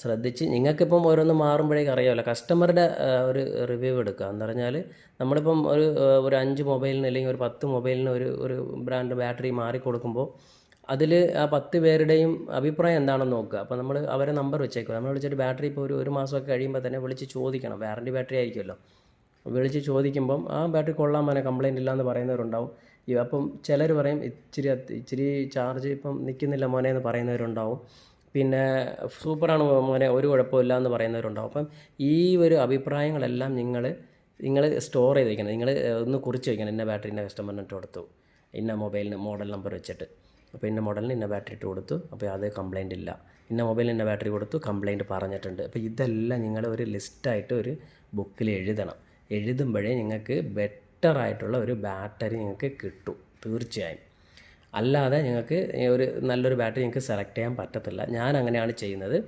ശ്രദ്ധിച്ച് നിങ്ങൾക്കിപ്പം ഓരോന്ന് മാറുമ്പോഴേക്കും അറിയാമല്ലോ കസ്റ്റമറുടെ ഒരു റിവ്യൂ എടുക്കുക എന്ന് പറഞ്ഞാൽ നമ്മളിപ്പം ഒരു 5 മൊബൈലിന് അല്ലെങ്കിൽ ഒരു 10 മൊബൈലിന് ഒരു ബ്രാൻഡ് ബാറ്ററി മാറിക്കൊടുക്കുമ്പോൾ അതിൽ ആ 10 പേരുടെയും അഭിപ്രായം എന്താണെന്ന് നോക്കുക. അപ്പോൾ നമ്മൾ അവരെ നമ്പർ വെച്ചേക്കുക. നമ്മൾ വിളിച്ചിട്ട് ബാറ്ററി ഇപ്പോൾ ഒരു മാസമൊക്കെ കഴിയുമ്പോൾ തന്നെ വിളിച്ച് ചോദിക്കണം. വാറണ്ടി ബാറ്ററി ആയിരിക്കുമല്ലോ. വിളിച്ച് ചോദിക്കുമ്പം ആ ബാറ്ററി കൊള്ളാൻ മോനെ കംപ്ലയിൻ്റ് ഇല്ല എന്ന് പറയുന്നവരുണ്ടാവും. അപ്പം ചിലർ പറയും ഇച്ചിരി ചാർജ് ഇപ്പം നിൽക്കുന്നില്ല മോനെ എന്ന് പറയുന്നവരുണ്ടാവും. പിന്നെ സൂപ്പറാണ് മോനെ ഒരു കുഴപ്പമില്ല എന്ന് പറയുന്നവരുണ്ടാവും. അപ്പം ഈ ഒരു അഭിപ്രായങ്ങളെല്ലാം നിങ്ങൾ സ്റ്റോർ ചെയ്ത് വയ്ക്കണം. നിങ്ങൾ ഒന്ന് കുറിച്ച് വയ്ക്കണം. ഇന്ന ബാറ്ററിൻ്റെ കസ്റ്റമറിന് ഇട്ട് കൊടുത്തു, ഇന്ന മൊബൈലിന് മോഡൽ നമ്പർ വെച്ചിട്ട്. അപ്പോൾ ഇന്ന മോഡലിന് ഇന്ന ബാറ്ററി ഇട്ട് കൊടുത്തു, അപ്പോൾ അത് കംപ്ലയിൻ്റ് ഇല്ല. ഇന്ന മൊബൈലിന് ഇന്ന ബാറ്ററി കൊടുത്തു, കംപ്ലയിൻറ്റ് പറഞ്ഞിട്ടുണ്ട്. അപ്പോൾ ഇതെല്ലാം നിങ്ങൾ ഒരു ലിസ്റ്റായിട്ട് ഒരു ബുക്കിൽ എഴുതണം. എഴുതുമ്പോഴേ നിങ്ങൾക്ക് ബെറ്ററായിട്ടുള്ള ഒരു ബാറ്ററി നിങ്ങൾക്ക് കിട്ടും തീർച്ചയായും. അല്ലാതെ നിങ്ങൾക്ക് ഒരു നല്ലൊരു ബാറ്ററി നിങ്ങൾക്ക് സെലക്ട് ചെയ്യാൻ പറ്റത്തില്ല. ഞാൻ അങ്ങനെയാണ് ചെയ്യുന്നത്.